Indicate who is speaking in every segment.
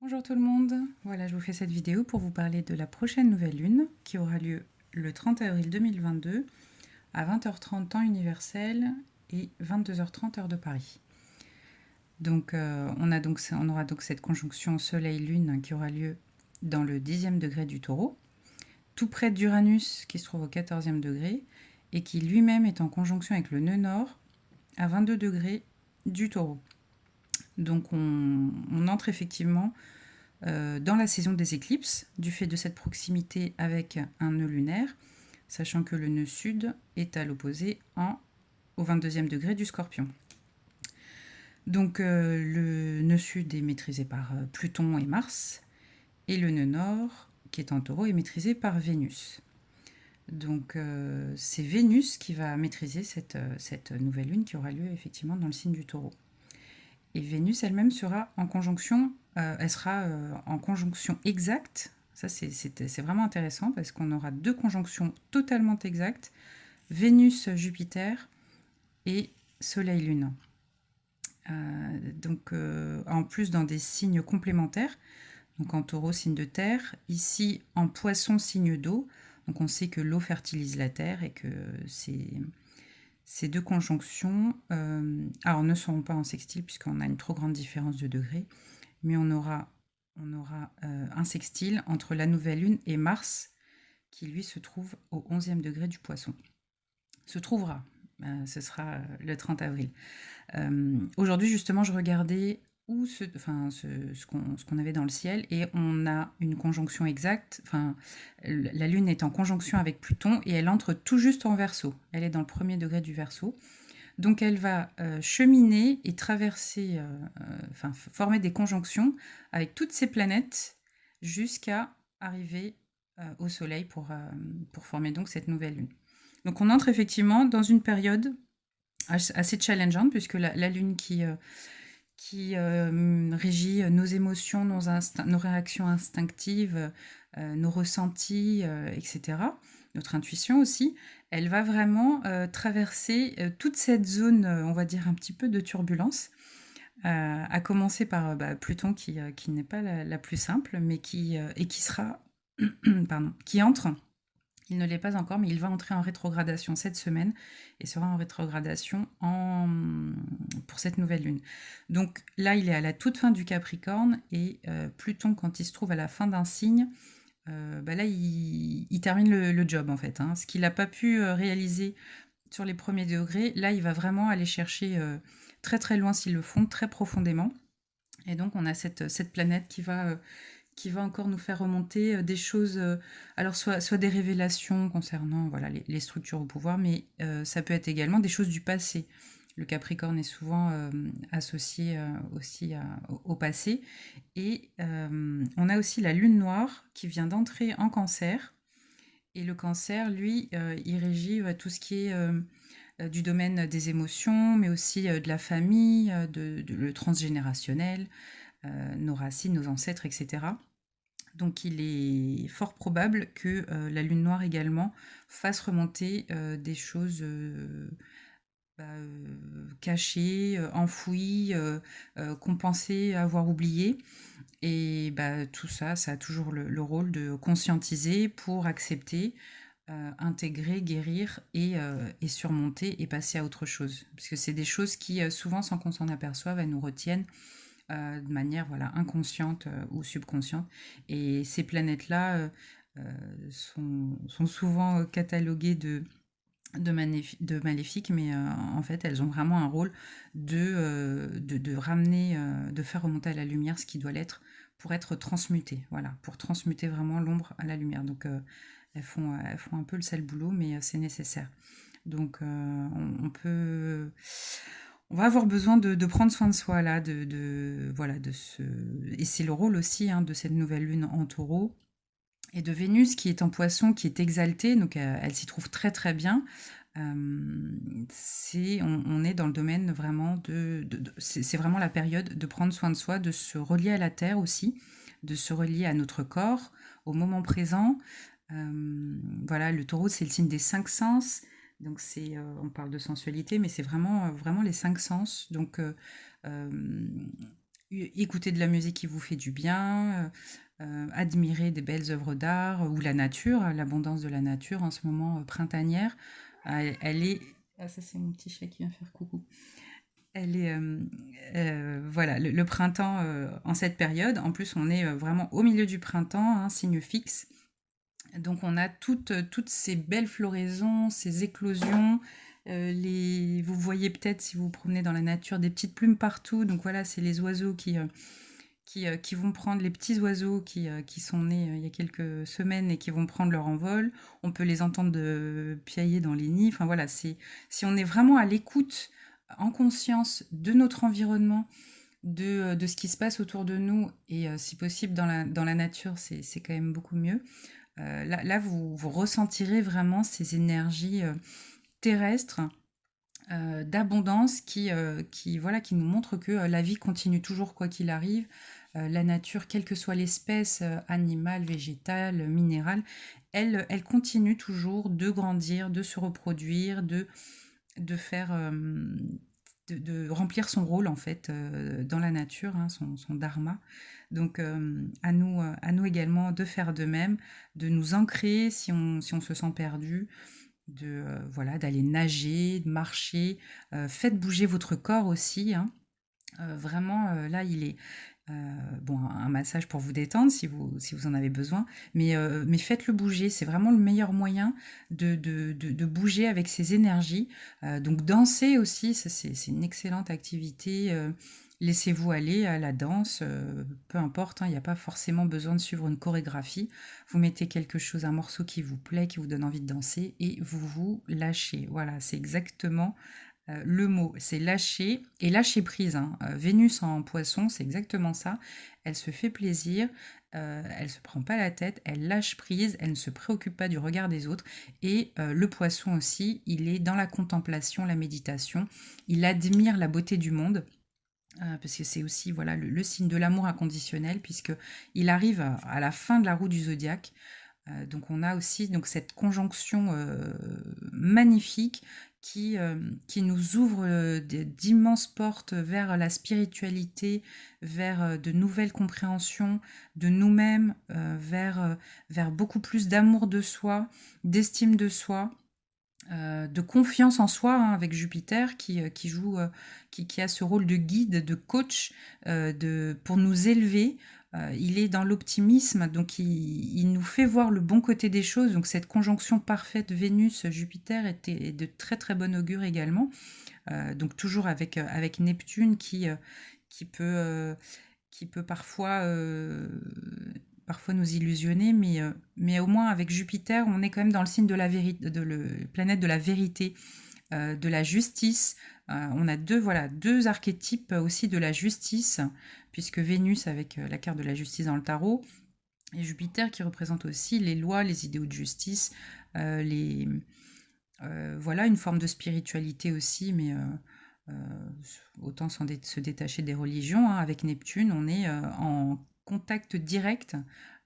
Speaker 1: Bonjour tout le monde, voilà je vous fais cette vidéo pour vous parler de la prochaine nouvelle lune qui aura lieu le 30 avril 2022 à 20h30 temps universel et 22h30 heure de Paris. Donc, on aura donc cette conjonction Soleil-Lune qui aura lieu dans le 10e degré du Taureau, tout près d'Uranus qui se trouve au 14e degré et qui lui-même est en conjonction avec le nœud nord à 22 degrés du Taureau. Donc on entre effectivement dans la saison des éclipses, du fait de cette proximité avec un nœud lunaire, sachant que le nœud sud est à l'opposé au 22e degré du Scorpion. Donc le nœud sud est maîtrisé par Pluton et Mars, et le nœud nord, qui est en Taureau, est maîtrisé par Vénus. Donc c'est Vénus qui va maîtriser cette nouvelle lune qui aura lieu effectivement dans le signe du Taureau. Et Vénus elle-même sera en conjonction, elle sera en conjonction exacte. Ça, c'est vraiment intéressant parce qu'on aura deux conjonctions totalement exactes, Vénus-Jupiter et Soleil-Lune. En plus dans des signes complémentaires, donc en Taureau, signe de terre, ici en Poisson, signe d'eau. Donc on sait que l'eau fertilise la terre et que ces deux conjonctions alors ne seront pas en sextile puisqu'on a une trop grande différence de degrés, mais on aura un sextile entre la nouvelle lune et Mars qui lui se trouve au 11e degré du Poisson. Se trouvera, ce sera le 30 avril. Aujourd'hui justement je regardais ce qu'on avait dans le ciel et on a une conjonction exacte, la lune est en conjonction avec Pluton et elle entre tout juste en Verseau, elle est dans le premier degré du Verseau, donc elle va cheminer et traverser, former des conjonctions avec toutes ces planètes jusqu'à arriver au Soleil pour former donc cette nouvelle lune. Donc on entre effectivement dans une période assez challengeante puisque la lune qui régit nos émotions, nos réactions instinctives, nos ressentis, etc., notre intuition aussi, elle va vraiment traverser toute cette zone, on va dire un petit peu de turbulence, à commencer par Pluton qui n'est pas la plus simple, mais qui sera, pardon, qui entre. Il ne l'est pas encore, mais il va entrer en rétrogradation cette semaine et sera en rétrogradation pour cette nouvelle lune. Donc là, il est à la toute fin du Capricorne et Pluton, quand il se trouve à la fin d'un signe, là, il termine le job en fait. Ce qu'il n'a pas pu réaliser sur les premiers degrés, là, il va vraiment aller chercher très très loin s'il le font, très profondément. Et donc, on a cette planète qui va encore nous faire remonter des choses, alors soit des révélations concernant voilà, les structures au pouvoir, mais ça peut être également des choses du passé. Le Capricorne est souvent associé aussi au passé. Et on a aussi la Lune noire qui vient d'entrer en Cancer. Et le Cancer, lui, il régit tout ce qui est du domaine des émotions, mais aussi de la famille, le transgénérationnel, nos racines, nos ancêtres, etc. Donc il est fort probable que la lune noire également fasse remonter des choses cachées, enfouies, qu'on pensait avoir oubliées. Et tout ça, ça a toujours le rôle de conscientiser pour accepter, intégrer, guérir et surmonter et passer à autre chose. Parce que c'est des choses qui, souvent, sans qu'on s'en aperçoive, elles nous retiennent de manière voilà, inconsciente ou subconsciente. Et ces planètes-là sont souvent cataloguées de maléfiques, mais en fait, elles ont vraiment un rôle de ramener, de faire remonter à la lumière ce qui doit l'être pour être transmuté, voilà, pour transmuter vraiment l'ombre à la lumière. Donc, elles font un peu le sale boulot, mais c'est nécessaire. Donc, on va avoir besoin de prendre soin de soi là, voilà, et c'est le rôle aussi de cette nouvelle lune en Taureau et de Vénus qui est en Poisson, qui est exaltée, donc elle s'y trouve très très bien. On est dans le domaine vraiment c'est vraiment la période de prendre soin de soi, de se relier à la terre aussi, de se relier à notre corps, au moment présent. Voilà, le Taureau, c'est le signe des 5 sens. Donc on parle de sensualité, mais c'est vraiment, vraiment les 5 sens. Donc écouter de la musique qui vous fait du bien, admirer des belles œuvres d'art ou la nature, l'abondance de la nature en ce moment printanière. Elle est... Ah, ça c'est mon petit chat qui vient faire coucou. Elle est, voilà, le printemps en cette période. En plus, on est vraiment au milieu du printemps, hein, signe fixe. Donc, on a toutes ces belles floraisons, ces éclosions. Vous voyez peut-être, si vous vous promenez dans la nature, des petites plumes partout. Donc, voilà, c'est les oiseaux qui vont prendre les petits oiseaux qui sont nés il y a quelques semaines et qui vont prendre leur envol. On peut les entendre piailler dans les nids. Enfin voilà, si on est vraiment à l'écoute, en conscience de notre environnement, de ce qui se passe autour de nous et si possible dans la nature, c'est quand même beaucoup mieux. Là vous ressentirez vraiment ces énergies terrestres d'abondance voilà, qui nous montre que la vie continue toujours quoi qu'il arrive. La nature, quelle que soit l'espèce animale, végétale, minérale, elle continue toujours de grandir, de se reproduire, de faire, de remplir son rôle en fait dans la nature, hein, son dharma. Donc à nous également de faire de même, de nous ancrer si on se sent perdu, voilà, d'aller nager, de marcher. Faites bouger votre corps aussi, hein. Vraiment, là, il est bon, un massage pour vous détendre si vous en avez besoin, mais faites-le bouger. C'est vraiment le meilleur moyen de bouger avec ses énergies. Donc danser aussi, ça c'est une excellente activité. Laissez-vous aller à la danse, peu importe, hein, il n'y a pas forcément besoin de suivre une chorégraphie. Vous mettez quelque chose, un morceau qui vous plaît, qui vous donne envie de danser, et vous vous lâchez. Voilà, c'est exactement le mot, c'est lâcher et lâcher prise, hein. Vénus en poisson, c'est exactement ça. Elle se fait plaisir, elle se prend pas la tête, elle lâche prise, elle ne se préoccupe pas du regard des autres. Et le poisson aussi, il est dans la contemplation, la méditation. Il admire la beauté du monde. Parce que c'est aussi voilà le signe de l'amour inconditionnel, puisque il arrive à la fin de la roue du zodiaque. Donc on a aussi donc cette conjonction magnifique qui nous ouvre d'immenses portes vers la spiritualité, vers de nouvelles compréhensions de nous-mêmes, vers beaucoup plus d'amour de soi, d'estime de soi, de confiance en soi, hein, avec Jupiter qui joue, qui a ce rôle de guide, de coach, pour nous élever. Il est dans l'optimisme, donc il nous fait voir le bon côté des choses. Donc cette conjonction parfaite Vénus-Jupiter est de très très bon augure également. Donc toujours avec Neptune qui peut, euh, qui peut parfois nous illusionner, mais au moins avec Jupiter, on est quand même dans le signe de la vérité, planète de la vérité, de la justice. On a deux archétypes aussi de la justice, puisque Vénus avec la carte de la justice dans le tarot, et Jupiter qui représente aussi les lois, les idéaux de justice, les, voilà, une forme de spiritualité aussi, mais autant se détacher des religions, hein. Avec Neptune, on est en contact direct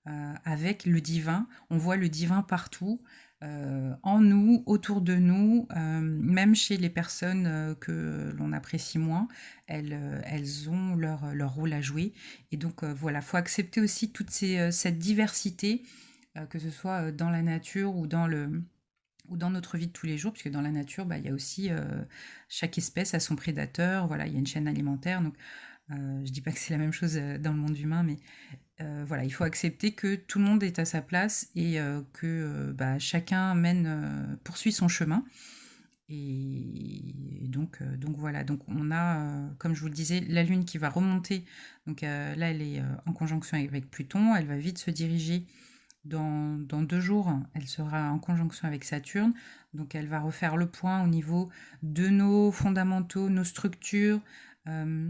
Speaker 1: avec le divin. On voit le divin partout, en nous, autour de nous, même chez les personnes que l'on apprécie moins, elles ont leur rôle à jouer. Et donc voilà, il faut accepter aussi cette diversité, que ce soit dans la nature ou dans notre vie de tous les jours, puisque dans la nature, bah, il y a aussi chaque espèce a son prédateur, voilà, il y a une chaîne alimentaire. Donc, je dis pas que c'est la même chose dans le monde humain, mais voilà, il faut accepter que tout le monde est à sa place et que bah, chacun poursuit son chemin. Et donc voilà, donc on a, comme je vous le disais, la Lune qui va remonter. Donc là, elle est en conjonction avec Pluton, elle va vite se diriger dans 2 jours, elle sera en conjonction avec Saturne, donc elle va refaire le point au niveau de nos fondamentaux, nos structures, euh,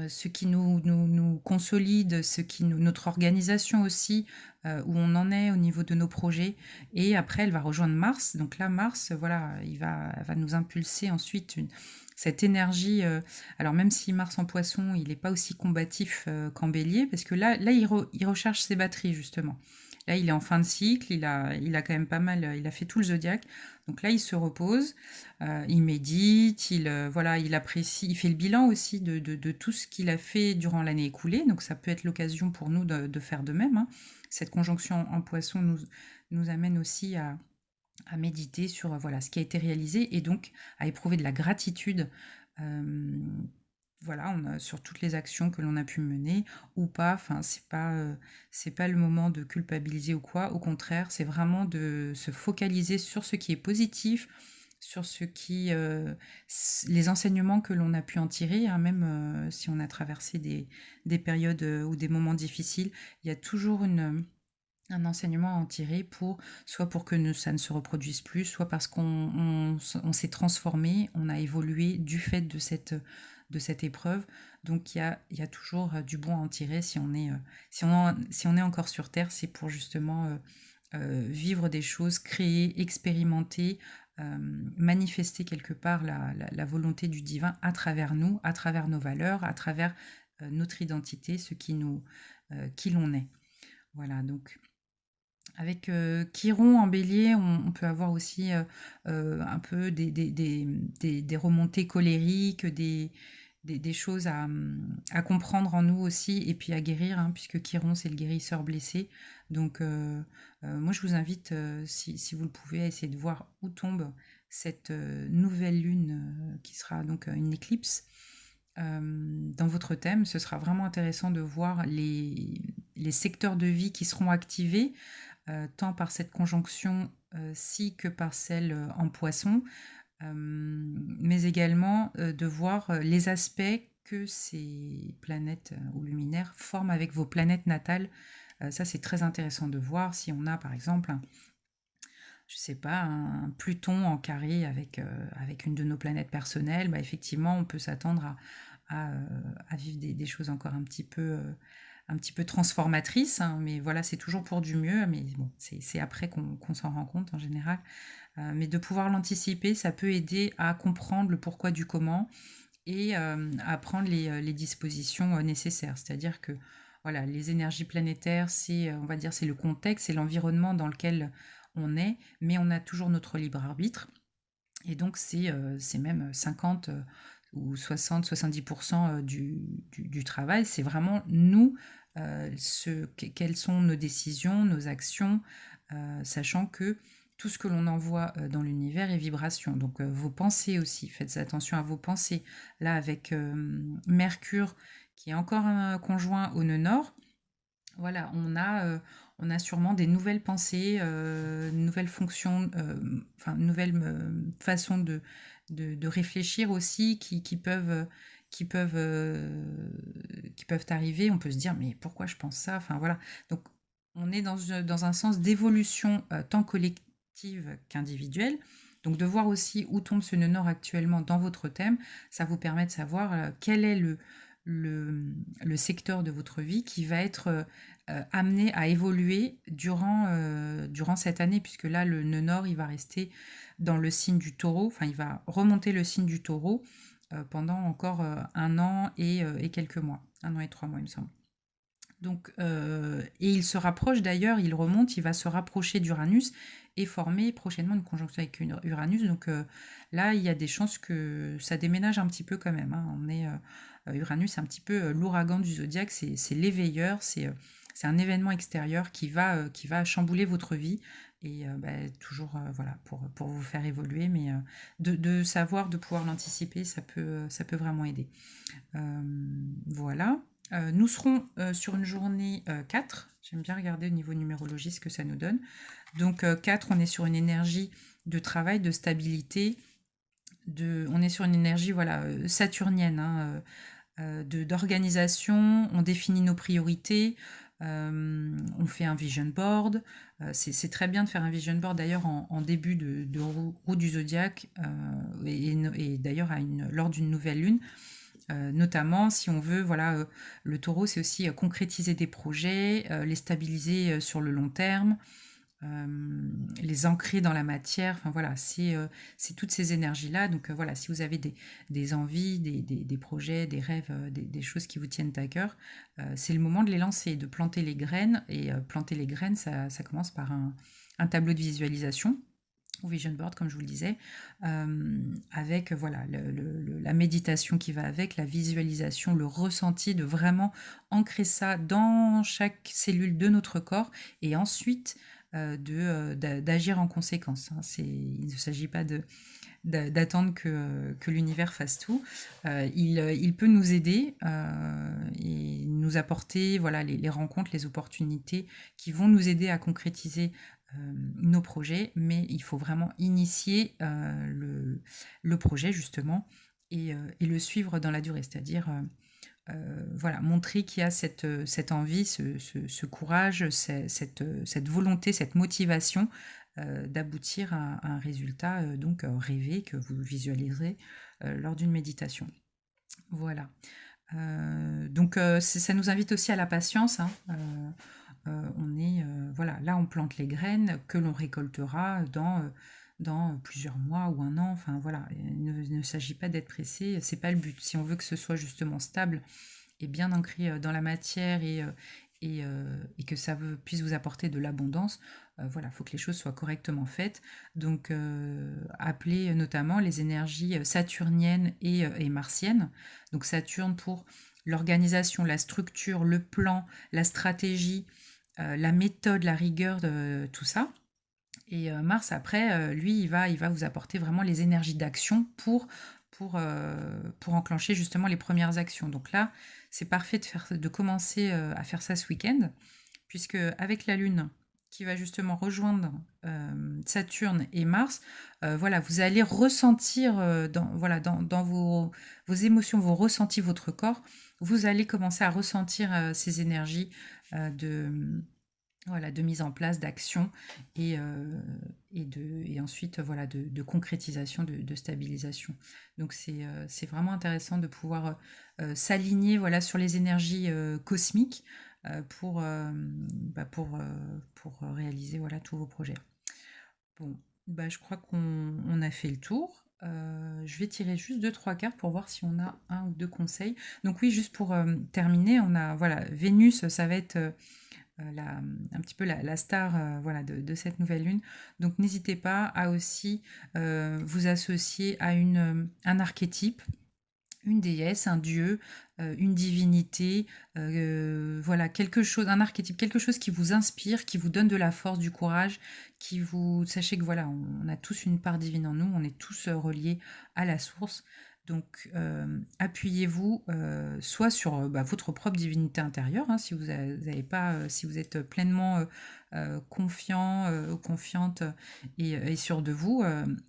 Speaker 1: ce qui nous consolide, notre organisation aussi, où on en est au niveau de nos projets. Et après, elle va rejoindre Mars. Donc là, Mars, voilà, elle va nous impulser ensuite cette énergie. Alors même si Mars en Poisson, il n'est pas aussi combatif qu'en Bélier, parce que là il recharge ses batteries justement. Là, il est en fin de cycle, il a quand même pas mal, il a fait tout le zodiaque. Donc là, il se repose, il médite, voilà, il apprécie, il fait le bilan aussi de tout ce qu'il a fait durant l'année écoulée. Donc ça peut être l'occasion pour nous de faire de même, hein. Cette conjonction en poisson nous amène aussi à méditer sur voilà, ce qui a été réalisé et donc à éprouver de la gratitude. euh, voilà, sur toutes les actions que l'on a pu mener ou pas. Enfin, c'est pas le moment de culpabiliser ou quoi. Au contraire, c'est vraiment de se focaliser sur ce qui est positif, sur les enseignements que l'on a pu en tirer, hein, même si on a traversé des périodes ou des moments difficiles, il y a toujours un enseignement à en tirer soit pour que ça ne se reproduise plus, soit parce qu'on s'est transformé, on a évolué du fait de cette épreuve. Donc il y a toujours du bon à en tirer si on est encore sur Terre, c'est pour justement vivre des choses, créer, expérimenter, manifester quelque part la volonté du divin à travers nous, à travers nos valeurs, à travers notre identité, qui l'on est. Voilà, donc avec Chiron en bélier, on peut avoir aussi un peu des remontées colériques, des choses à comprendre en nous aussi, et puis à guérir, hein, puisque Chiron, c'est le guérisseur blessé. Donc, moi, je vous invite, si vous le pouvez, à essayer de voir où tombe cette nouvelle lune, qui sera donc une éclipse. Dans votre thème, ce sera vraiment intéressant de voir les secteurs de vie qui seront activés tant par cette conjonction-ci que par celle en poisson, mais également de voir les aspects que ces planètes ou luminaires forment avec vos planètes natales. Ça, c'est très intéressant de voir si on a, par exemple, je sais pas, un Pluton en carré avec une de nos planètes personnelles. Bah, effectivement, on peut s'attendre à vivre des choses encore un petit peu transformatrices, hein, mais voilà, c'est toujours pour du mieux, mais bon, c'est après qu'on s'en rend compte en général. Mais de pouvoir l'anticiper, ça peut aider à comprendre le pourquoi du comment et à prendre les dispositions nécessaires. C'est-à-dire que voilà, les énergies planétaires, on va dire, c'est le contexte, c'est l'environnement dans lequel on est, mais on a toujours notre libre arbitre. Et donc, c'est même 50 ou 60-70% du travail. C'est vraiment nous, quelles sont nos décisions, nos actions, sachant que tout ce que l'on envoie dans l'univers est vibration. Donc, vos pensées aussi, faites attention à vos pensées. Là, avec Mercure, qui est encore un conjoint au nœud nord, voilà, on a sûrement des nouvelles pensées, nouvelles fonctions, enfin, nouvelles façons de réfléchir aussi qui peuvent arriver. On peut se dire, mais pourquoi je pense ça? Enfin voilà. Donc, on est dans un sens d'évolution tant collective qu'individuelle. Donc, de voir aussi où tombe ce nœud nord actuellement dans votre thème, ça vous permet de savoir quel est le secteur de votre vie qui va être amené à évoluer durant cette année, puisque là, le nœud nord, il va rester dans le signe du taureau, enfin, il va remonter le signe du taureau pendant encore 1 an et quelques mois, 1 an et 3 mois, il me semble. Donc, et il se rapproche d'ailleurs, il remonte, il va se rapprocher d'Uranus et former prochainement une conjonction avec Uranus. Donc là, il y a des chances que ça déménage un petit peu quand même, hein. Uranus, c'est un petit peu l'ouragan du zodiaque, c'est l'éveilleur, c'est un événement extérieur qui va chambouler votre vie et bah, toujours voilà, pour vous faire évoluer, mais de savoir, de pouvoir l'anticiper, ça peut vraiment aider. Voilà. Nous serons sur une journée 4. J'aime bien regarder au niveau numérologie ce que ça nous donne. Donc 4, on est sur une énergie de travail, de stabilité. On est sur une énergie voilà, saturnienne, hein, d'organisation. On définit nos priorités. On fait un vision board. C'est très bien de faire un vision board d'ailleurs en début de roue du zodiaque et d'ailleurs lors d'une nouvelle lune. Notamment si on veut, voilà, le taureau, c'est aussi concrétiser des projets, les stabiliser sur le long terme, les ancrer dans la matière. Enfin voilà, c'est toutes ces énergies-là. Donc voilà, si vous avez des envies, des projets, des rêves, des choses qui vous tiennent à cœur, c'est le moment de les lancer, de planter les graines. Et planter les graines, ça commence par un tableau de visualisation ou vision board, comme je vous le disais, avec voilà la méditation qui va avec, la visualisation, le ressenti, de vraiment ancrer ça dans chaque cellule de notre corps, et ensuite d'agir en conséquence. Hein. Il ne s'agit pas d'attendre que l'univers fasse tout. Il peut nous aider et nous apporter voilà, les rencontres, les opportunités qui vont nous aider à concrétiser nos projets, mais il faut vraiment initier le projet justement et le suivre dans la durée, c'est-à-dire voilà, montrer qu'il y a cette envie, ce courage, cette volonté, cette motivation d'aboutir à un résultat donc rêvé que vous visualiserez lors d'une méditation. Voilà. Donc ça nous invite aussi à la patience. Hein. On est voilà, là on plante les graines que l'on récoltera dans plusieurs mois ou un an. Enfin voilà, il ne s'agit pas d'être pressé, c'est pas le but. Si on veut que ce soit justement stable et bien ancré dans la matière et que ça puisse vous apporter de l'abondance, voilà, il faut que les choses soient correctement faites. Donc, appelez notamment les énergies saturniennes et martiennes. Donc, Saturne pour l'organisation, la structure, le plan, la stratégie, la méthode, la rigueur, tout ça. Et Mars, après, lui, il va vous apporter vraiment les énergies d'action pour enclencher justement les premières actions. Donc là, c'est parfait de commencer à faire ça ce week-end, puisque avec la Lune qui va justement rejoindre Saturne et Mars, voilà, vous allez ressentir voilà, dans vos émotions, vos ressentis, votre corps, vous allez commencer à ressentir ces énergies de voilà, de mise en place, d'action et ensuite voilà, de concrétisation, de stabilisation. Donc c'est vraiment intéressant de pouvoir s'aligner voilà, sur les énergies cosmiques pour réaliser voilà, tous vos projets. Bon, bah, je crois qu'on a fait le tour. Je vais tirer juste deux, trois cartes pour voir si on a un ou deux conseils. Donc oui, juste pour terminer, on a voilà, Vénus, ça va être un petit peu la star voilà, de cette nouvelle lune. Donc n'hésitez pas à aussi vous associer à un archétype, une déesse, un dieu, une divinité, voilà, quelque chose, un archétype, quelque chose qui vous inspire, qui vous donne de la force, du courage, qui vous... Sachez que voilà, on a tous une part divine en nous, on est tous reliés à la source. Donc, appuyez-vous soit sur votre propre divinité intérieure, hein, si vous avez pas, si vous êtes pleinement confiant, confiante et sûr de vous,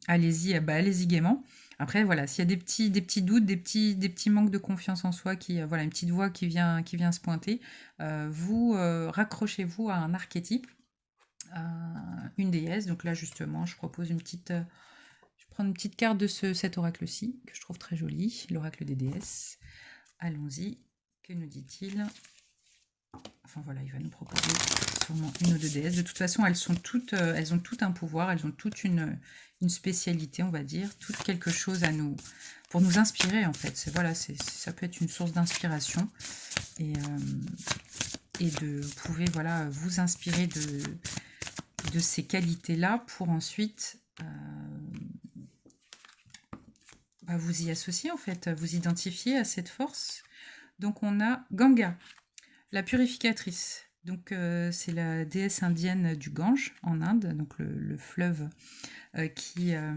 Speaker 1: allez-y, allez-y gaiement. Après, voilà, s'il y a des petits doutes, des petits manques de confiance en soi, voilà, une petite voix qui vient se pointer, vous raccrochez-vous à un archétype, à une déesse. Donc là, justement, je propose je prends une petite carte de cet oracle-ci, que je trouve très joli, l'oracle des déesses. Allons-y. Que nous dit-il? Enfin voilà, il va nous proposer sûrement une ou deux déesses. De toute façon, elles ont toutes un pouvoir, elles ont toutes une spécialité, on va dire, toutes quelque chose pour nous inspirer en fait. Voilà, ça peut être une source d'inspiration et vous pouvez voilà vous inspirer de ces qualités-là pour ensuite vous y associer en fait, vous identifier à cette force. Donc on a Ganga. La purificatrice, donc c'est la déesse indienne du Gange en Inde, donc le fleuve qui est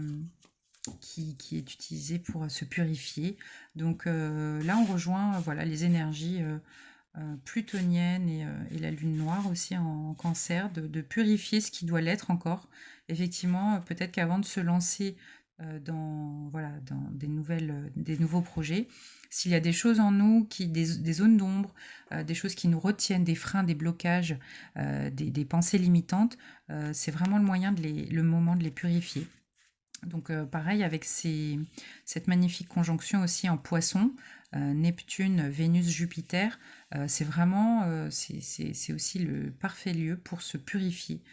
Speaker 1: utilisé pour se purifier. Donc là, on rejoint voilà, les énergies plutoniennes et la lune noire aussi en cancer, de purifier ce qui doit l'être encore. Effectivement, peut-être qu'avant de se lancer voilà, dans des nouveaux projets, s'il y a des choses en nous, des zones d'ombre, des choses qui nous retiennent, des freins, des blocages, des pensées limitantes, c'est vraiment le moment de les purifier. Donc pareil avec cette magnifique conjonction aussi en poisson, Neptune, Vénus, Jupiter, c'est vraiment, c'est aussi le parfait lieu pour se purifier,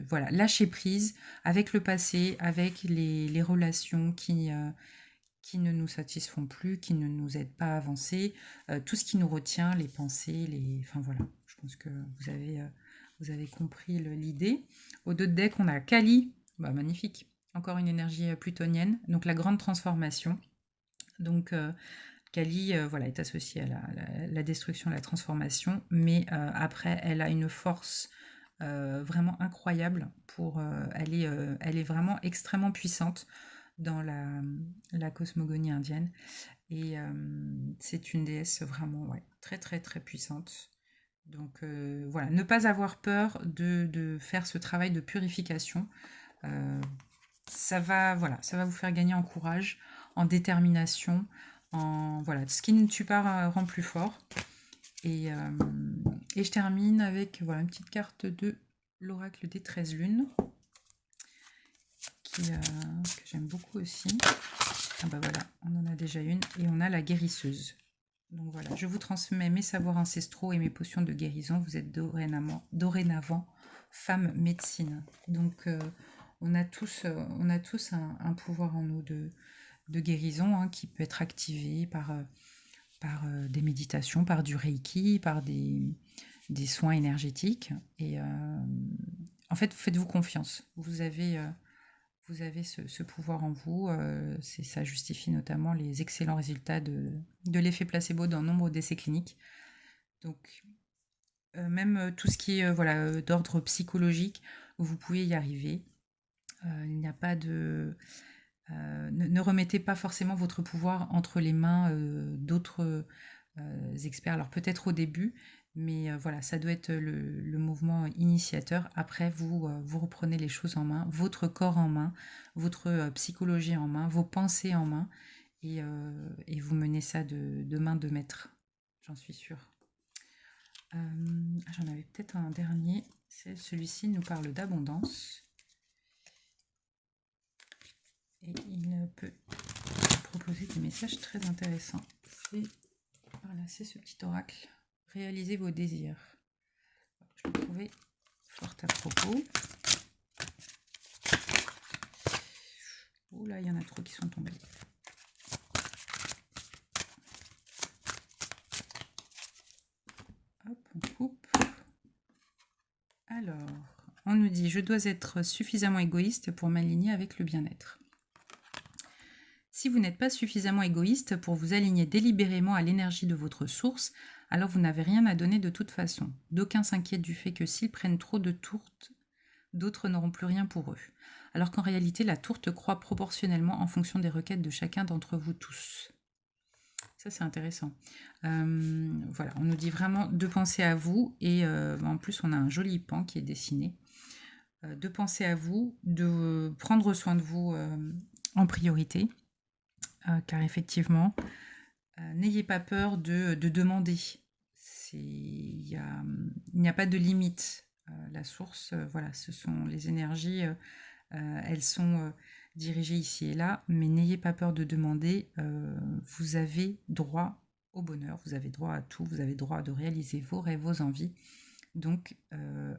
Speaker 1: voilà, lâcher prise avec le passé, avec les relations qui ne nous satisfont plus, qui ne nous aident pas à avancer, tout ce qui nous retient, les pensées, enfin voilà, je pense que vous avez compris l'idée. Au dos de deck, on a Kali, bah, magnifique, encore une énergie plutonienne, donc la grande transformation. Donc Kali voilà, est associée à la destruction, la transformation, mais après, elle a une force vraiment incroyable elle est vraiment extrêmement puissante dans la cosmogonie indienne. Et c'est une déesse vraiment ouais, très très très puissante. Donc voilà, ne pas avoir peur de faire ce travail de purification. Euh, voilà, ça va vous faire gagner en courage, en détermination, voilà, ce qui ne tue pas rend plus fort. Et, euh, et je termine avec voilà, une petite carte de l'oracle des 13 lunes que j'aime beaucoup aussi. Ah bah voilà, on en a déjà une. Et on a la guérisseuse. Donc voilà, je vous transmets mes savoirs ancestraux et mes potions de guérison. Vous êtes dorénavant femme médecine. Donc on a tous un pouvoir en nous de guérison hein, qui peut être activé par des méditations, par du reiki, par des soins énergétiques. Et en fait, faites-vous confiance. Vous avez ce pouvoir en vous. Ça justifie notamment les excellents résultats de l'effet placebo dans nombre d'essais cliniques. Donc, même tout ce qui est voilà, d'ordre psychologique, vous pouvez y arriver. Il n'y a pas de... ne remettez pas forcément votre pouvoir entre les mains d'autres experts. Alors peut-être au début, mais voilà, ça doit être le mouvement initiateur. Après, vous reprenez les choses en main, votre corps en main, votre psychologie en main, vos pensées en main, et vous menez ça de main de maître, j'en suis sûre. J'en avais peut-être un dernier. Celui-ci nous parle d'abondance. Et il peut proposer des messages très intéressants. C'est ce petit oracle. Réalisez vos désirs. Je l'ai trouvé fort à propos. Oula, il y en a trop qui sont tombés. Hop, on coupe. Alors, on nous dit « Je dois être suffisamment égoïste pour m'aligner avec le bien-être. » Si vous n'êtes pas suffisamment égoïste pour vous aligner délibérément à l'énergie de votre source, alors vous n'avez rien à donner de toute façon. D'aucuns s'inquiètent du fait que s'ils prennent trop de tourtes, d'autres n'auront plus rien pour eux. Alors qu'en réalité, la tourte croît proportionnellement en fonction des requêtes de chacun d'entre vous tous. Ça, c'est intéressant. Voilà, on nous dit vraiment de penser à vous, et en plus, on a un joli pan qui est dessiné. De penser à vous, de prendre soin de vous en priorité. Car effectivement, n'ayez pas peur de demander. Il n'y a pas de limite. La source, voilà, ce sont les énergies, elles sont dirigées ici et là, mais n'ayez pas peur de demander. Vous avez droit au bonheur, vous avez droit à tout, vous avez droit de réaliser vos rêves, vos envies. Donc,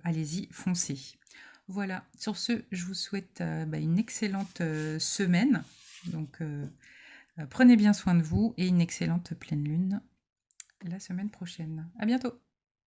Speaker 1: allez-y, foncez. Voilà, sur ce, je vous souhaite une excellente semaine. Donc, prenez bien soin de vous et une excellente pleine lune la semaine prochaine. À bientôt!